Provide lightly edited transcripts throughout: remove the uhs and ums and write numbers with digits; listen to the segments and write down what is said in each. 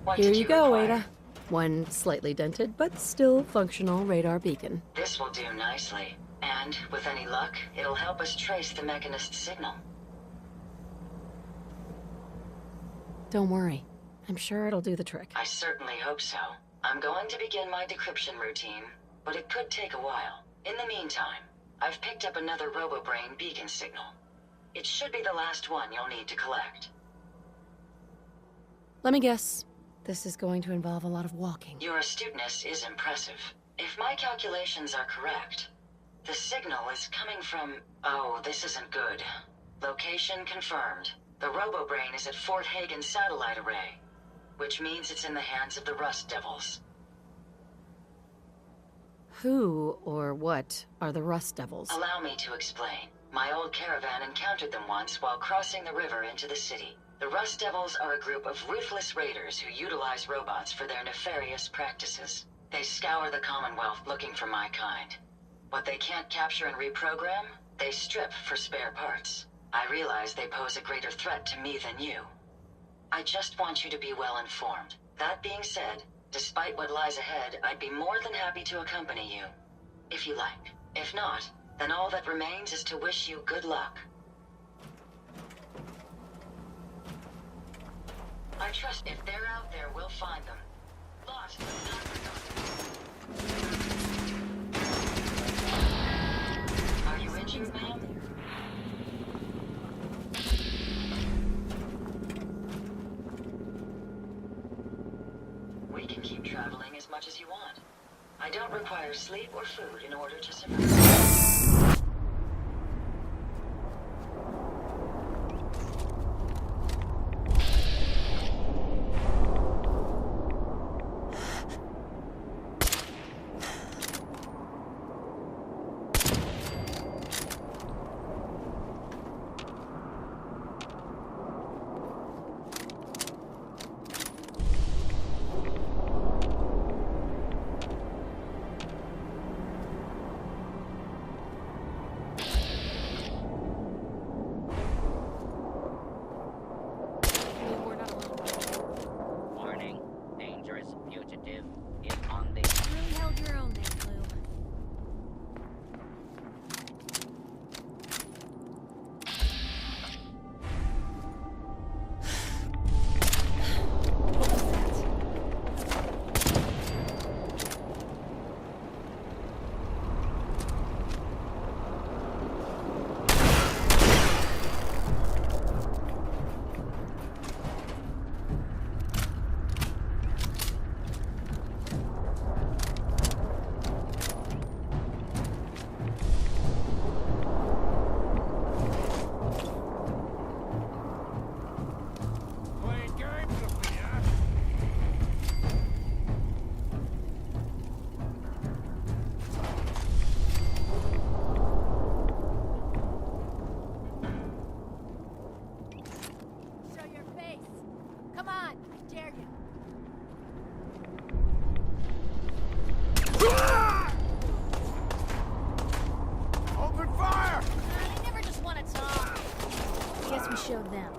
What Here did you go, require? Ada. One slightly dented, but still functional radar beacon. This will do nicely. And, with any luck, it'll help us trace the Mechanist signal. Don't worry. I'm sure it'll do the trick. I certainly hope so. I'm going to begin my decryption routine, but it could take a while. In the meantime, I've picked up another RoboBrain beacon signal. It should be the last one you'll need to collect. Let me guess. This is going to involve a lot of walking. Your astuteness is impressive. If my calculations are correct, the signal is coming from... Oh, this isn't good. Location confirmed. The RoboBrain is at Fort Hagen Satellite Array, which means it's in the hands of the Rust Devils. Who or what are the Rust Devils? Allow me to explain. My old caravan encountered them once while crossing the river into the city. The Rust Devils are a group of ruthless raiders who utilize robots for their nefarious practices. They scour the Commonwealth looking for my kind. What they can't capture and reprogram, they strip for spare parts. I realize they pose a greater threat to me than you. I just want you to be well informed. That being said, despite what lies ahead, I'd be more than happy to accompany you, if you like. If not, then all that remains is to wish you good luck. I trust if they're out there, we'll find them. Lost, but not forgotten. Are you injured, ma'am? We can keep traveling as much as you want. I don't require sleep or food in order to survive. Showed them.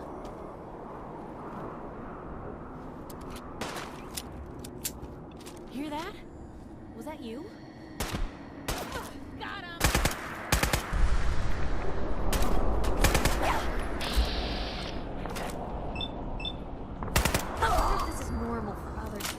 Hear that? Was that you? Got him! I wonder if this is normal for other journalists.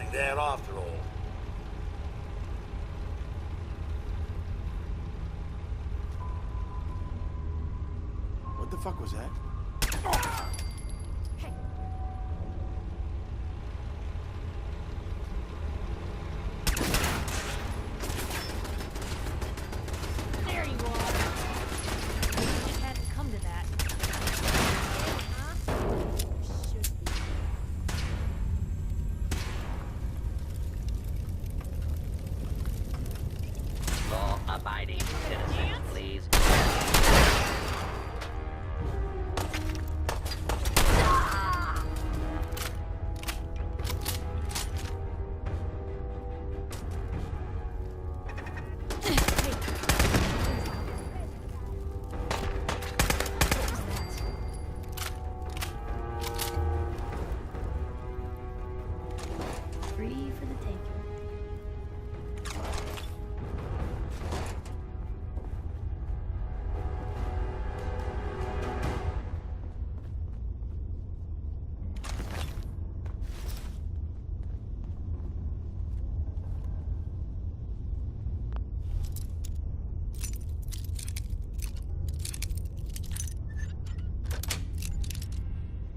like that after all. What the fuck was that? Hey. There you are. It hadn't come to that. Huh? Should be. Law-abiding citizens, please. Free for the taking.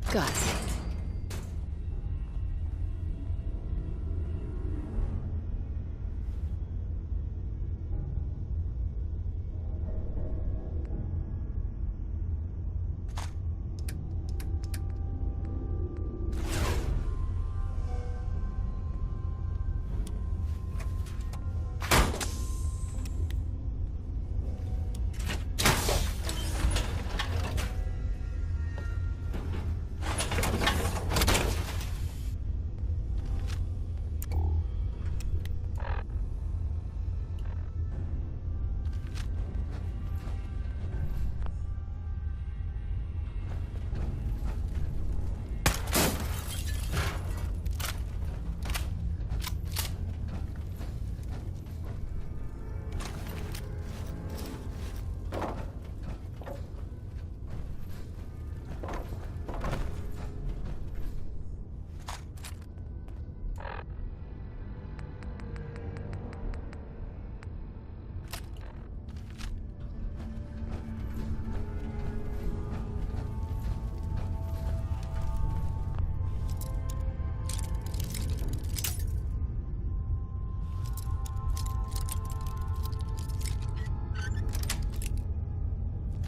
Gus.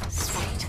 Sweet.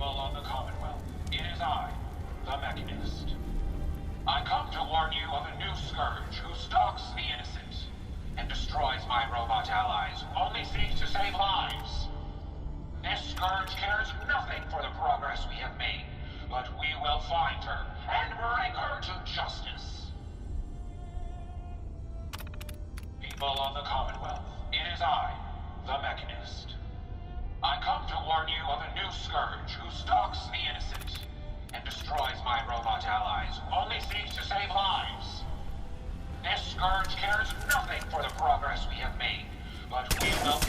On the Commonwealth, it is I, the Mechanist. I come to warn you of a new scourge who stalks the innocent and destroys my robot allies who only seek to save lives. This scourge cares nothing for the progress we have made, but we will find her and bring her to justice. People of the Commonwealth, it is I, the Mechanist. I come to warn you of a new scourge who stalks the innocent and destroys my robot allies who only seek to save lives. This scourge cares nothing for the progress we have made, but we will...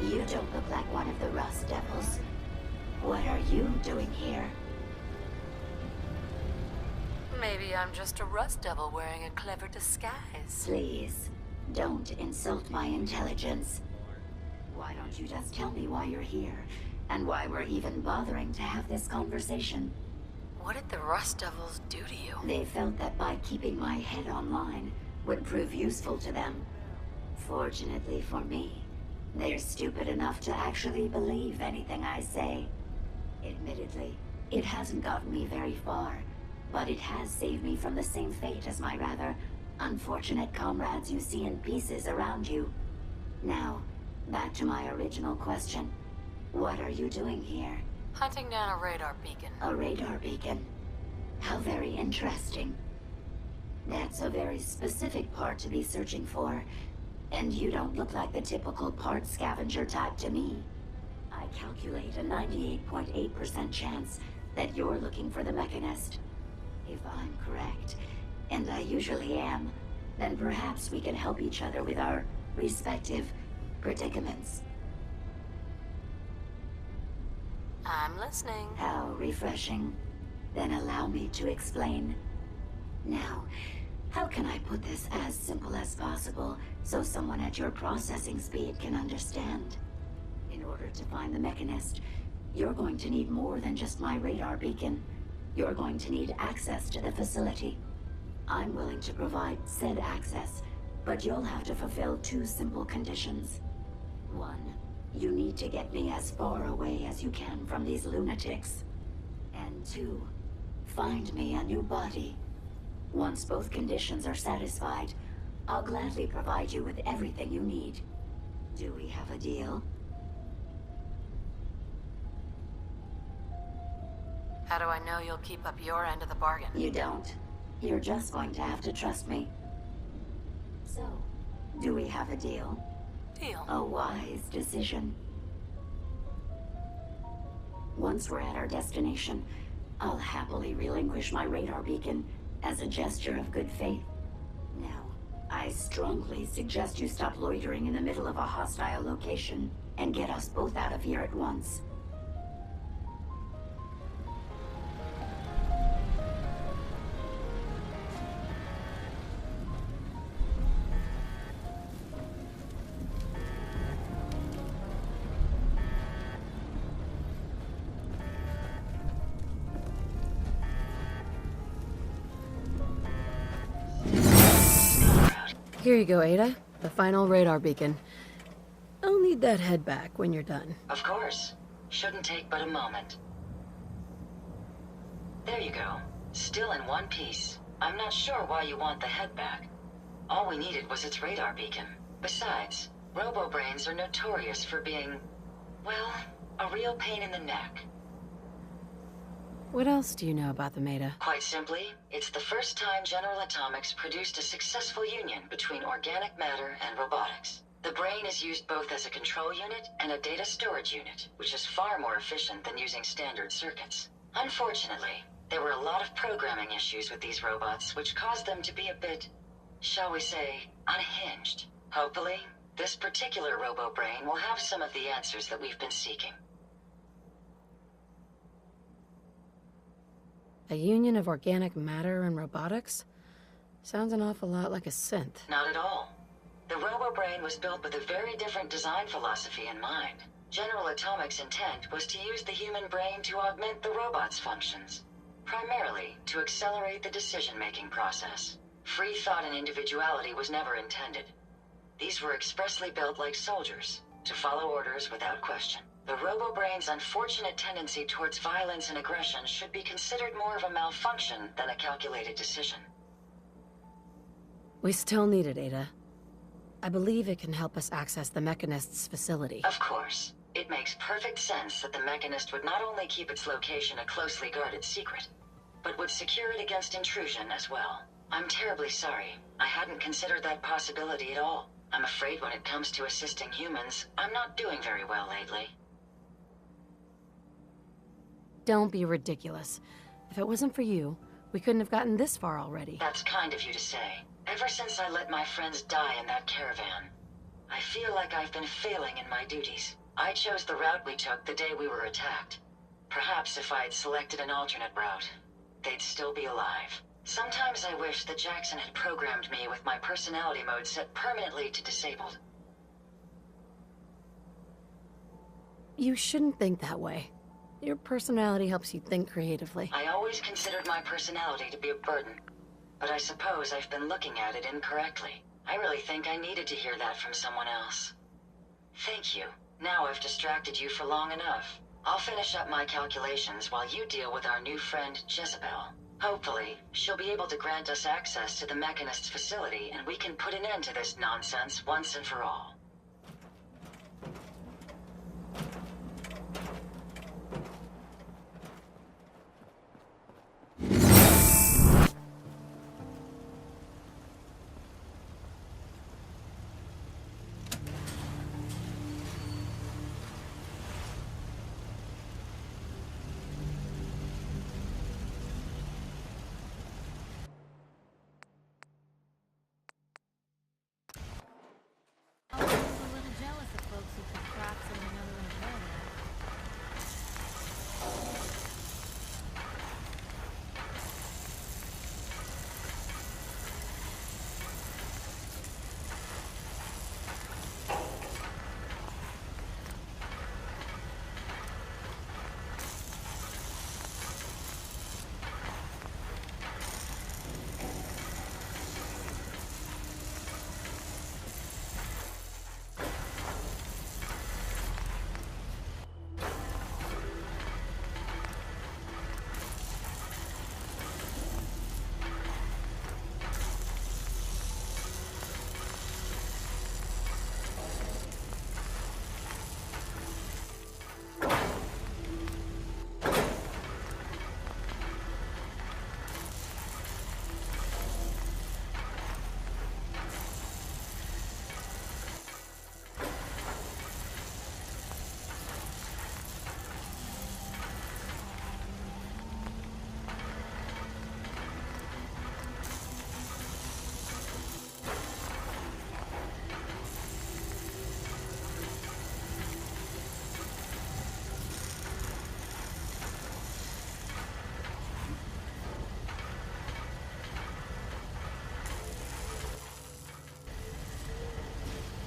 You don't look like one of the Rust Devils. What are you doing here? Maybe I'm just a rust devil wearing a clever disguise. Please, don't insult my intelligence. Why don't you just tell me why you're here, and why we're even bothering to have this conversation? What did the rust devils do to you? They felt that by keeping my head online would prove useful to them. Fortunately for me, they're stupid enough to actually believe anything I say. Admittedly, it hasn't gotten me very far, but it has saved me from the same fate as my rather unfortunate comrades you see in pieces around you. Now, back to my original question. What are you doing here? Hunting down a radar beacon. A radar beacon? How very interesting. That's a very specific part to be searching for, and you don't look like the typical part scavenger type to me. I calculate a 98.8% chance that you're looking for the Mechanist. If I'm correct, and I usually am, then perhaps we can help each other with our respective predicaments. I'm listening. How refreshing. Then allow me to explain. Now, how can I put this as simple as possible so someone at your processing speed can understand? In order to find the Mechanist, you're going to need more than just my radar beacon. You're going to need access to the facility. I'm willing to provide said access, but you'll have to fulfill two simple conditions. One, you need to get me as far away as you can from these lunatics. And two, find me a new body. Once both conditions are satisfied, I'll gladly provide you with everything you need. Do we have a deal? How do I know you'll keep up your end of the bargain? You don't. You're just going to have to trust me. So, do we have a deal? Deal. A wise decision. Once we're at our destination, I'll happily relinquish my radar beacon as a gesture of good faith. Now, I strongly suggest you stop loitering in the middle of a hostile location and get us both out of here at once. Here you go, Ada. The final radar beacon. I'll need that head back when you're done. Of course. Shouldn't take but a moment. There you go. Still in one piece. I'm not sure why you want the head back. All we needed was its radar beacon. Besides, robo-brains are notorious for being, well, a real pain in the neck. What else do you know about them, Ada? Quite simply, it's the first time General Atomics produced a successful union between organic matter and robotics. The brain is used both as a control unit and a data storage unit, which is far more efficient than using standard circuits. Unfortunately, there were a lot of programming issues with these robots, which caused them to be a bit, shall we say, unhinged. Hopefully, this particular robo-brain will have some of the answers that we've been seeking. A union of organic matter and robotics? Sounds an awful lot like a synth. Not at all. The robo-brain was built with a very different design philosophy in mind. General Atomics' intent was to use the human brain to augment the robot's functions, primarily to accelerate the decision-making process. Free thought and individuality was never intended. These were expressly built like soldiers, to follow orders without question. The robo-brain's unfortunate tendency towards violence and aggression should be considered more of a malfunction than a calculated decision. We still need it, Ada. I believe it can help us access the Mechanist's facility. Of course. It makes perfect sense that the Mechanist would not only keep its location a closely guarded secret, but would secure it against intrusion as well. I'm terribly sorry. I hadn't considered that possibility at all. I'm afraid when it comes to assisting humans, I'm not doing very well lately. Don't be ridiculous. If it wasn't for you, we couldn't have gotten this far already. That's kind of you to say. Ever since I let my friends die in that caravan, I feel like I've been failing in my duties. I chose the route we took the day we were attacked. Perhaps if I had selected an alternate route, they'd still be alive. Sometimes I wish that Jackson had programmed me with my personality mode set permanently to disabled. You shouldn't think that way. Your personality helps you think creatively. I always considered my personality to be a burden, but I suppose I've been looking at it incorrectly. I really think I needed to hear that from someone else. Thank you. Now I've distracted you for long enough. I'll finish up my calculations while you deal with our new friend, Jezebel. Hopefully, she'll be able to grant us access to the Mechanist's facility, and we can put an end to this nonsense once and for all. I'm always a little jealous of folks who can crack some another one's head.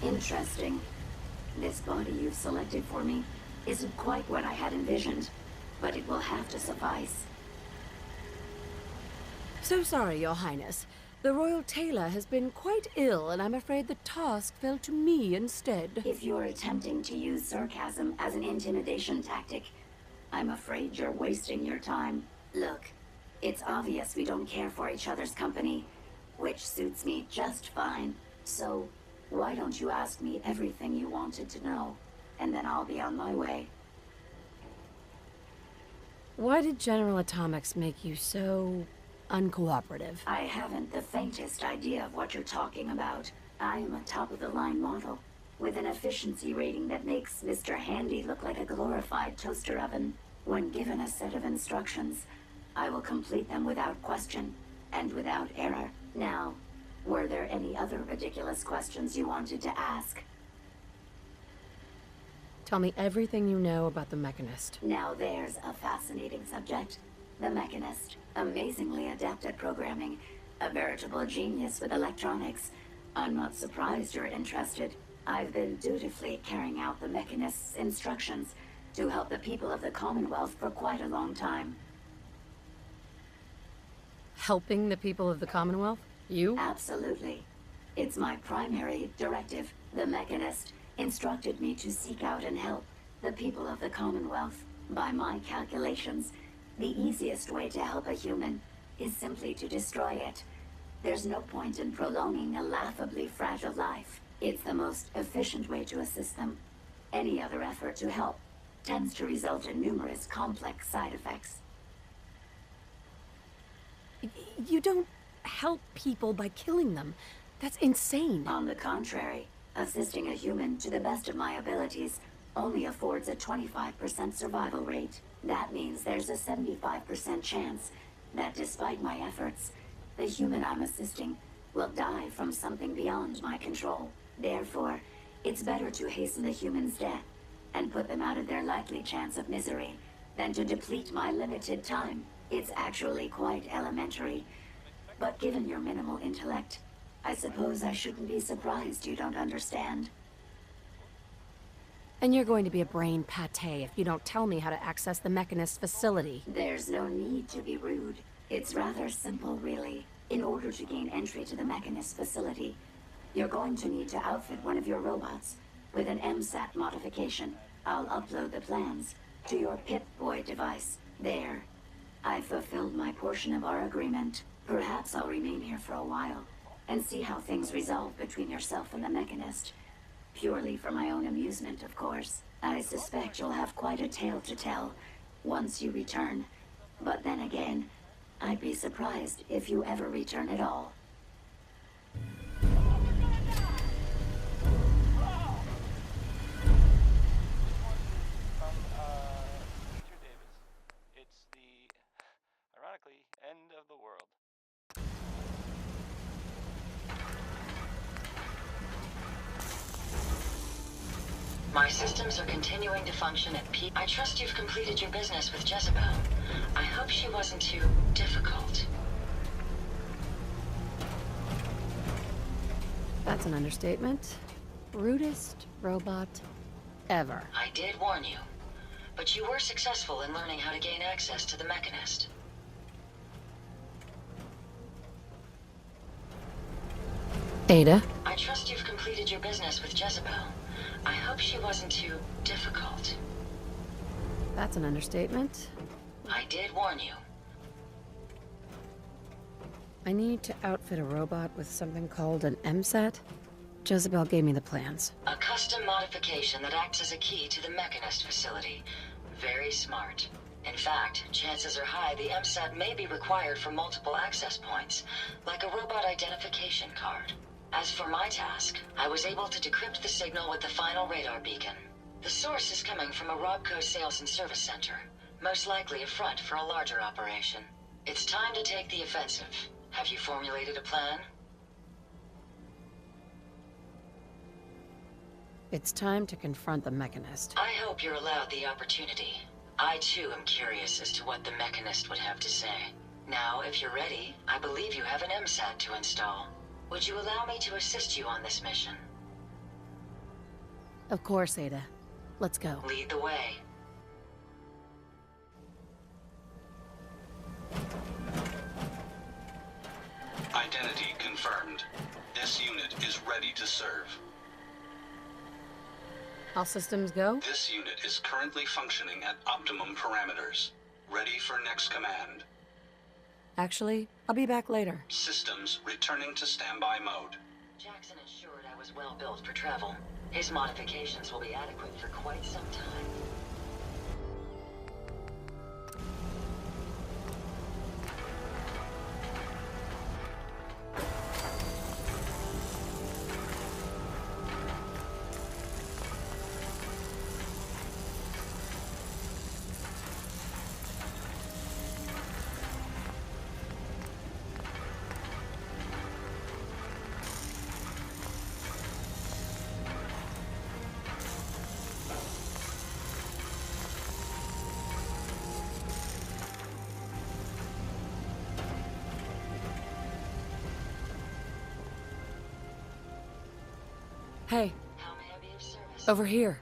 Interesting. This body you've selected for me isn't quite what I had envisioned, but it will have to suffice. So sorry, Your Highness. The Royal Tailor has been quite ill, and I'm afraid the task fell to me instead. If you're attempting to use sarcasm as an intimidation tactic, I'm afraid you're wasting your time. Look, it's obvious we don't care for each other's company, which suits me just fine. So, why don't you ask me everything you wanted to know, and then I'll be on my way. Why did General Atomics make you so uncooperative? I haven't the faintest idea of what you're talking about. I am a top-of-the-line model, with an efficiency rating that makes Mr. Handy look like a glorified toaster oven. When given a set of instructions, I will complete them without question, and without error. Now, were there any other ridiculous questions you wanted to ask? Tell me everything you know about the Mechanist. Now there's a fascinating subject. The Mechanist, amazingly adept at programming, a veritable genius with electronics. I'm not surprised you're interested. I've been dutifully carrying out the Mechanist's instructions to help the people of the Commonwealth for quite a long time. Helping the people of the Commonwealth? You? Absolutely. It's my primary directive. The Mechanist instructed me to seek out and help the people of the Commonwealth. By my calculations, the easiest way to help a human is simply to destroy it. There's no point in prolonging a laughably fragile life. It's the most efficient way to assist them. Any other effort to help tends to result in numerous complex side effects. You don't help people by killing them. That's insane. On the contrary, assisting a human to the best of my abilities only affords a 25% survival rate. That means there's a 75% chance that despite my efforts, the human I'm assisting will die from something beyond my control. Therefore, It's better to hasten the humans' death and put them out of their likely chance of misery than to deplete my limited time. It's actually quite elementary. But given your minimal intellect, I suppose I shouldn't be surprised you don't understand. And you're going to be a brain pate if you don't tell me how to access the Mechanist facility. There's no need to be rude. It's rather simple, really. In order to gain entry to the Mechanist facility, you're going to need to outfit one of your robots with an MSAT modification. I'll upload the plans to your Pip-Boy device. There. I've fulfilled my portion of our agreement. Perhaps I'll remain here for a while and see how things resolve between yourself and the Mechanist. Purely for my own amusement, of course. I suspect you'll have quite a tale to tell once you return. But then again, I'd be surprised if you ever return at all. It's the, ironically, end of the world. My systems are continuing to function at peak. I trust you've completed your business with Jezebel. I hope she wasn't too difficult. That's an understatement. Rudest robot ever. I did warn you, but you were successful in learning how to gain access to the Mechanist. Ada? I trust you've completed your business with Jezebel. I hope she wasn't too difficult. That's an understatement. I did warn you. I need to outfit a robot with something called an MSAT. Jezebel gave me the plans. A custom modification that acts as a key to the Mechanist facility. Very smart. In fact, chances are high the MSAT may be required for multiple access points, like a robot identification card. As for my task, I was able to decrypt the signal with the final radar beacon. The source is coming from a Robco sales and service center, most likely a front for a larger operation. It's time to take the offensive. Have you formulated a plan? It's time to confront the Mechanist. I hope you're allowed the opportunity. I too am curious as to what the Mechanist would have to say. Now, if you're ready, I believe you have an MSAT to install. Would you allow me to assist you on this mission? Of course, Ada. Let's go. Lead the way. Identity confirmed. This unit is ready to serve. All systems go? This unit is currently functioning at optimum parameters. Ready for next command. Actually, I'll be back later. Systems returning to standby mode. Jackson ensured I was well built for travel. His modifications will be adequate for quite some time. Hey, How may I be of service? over here.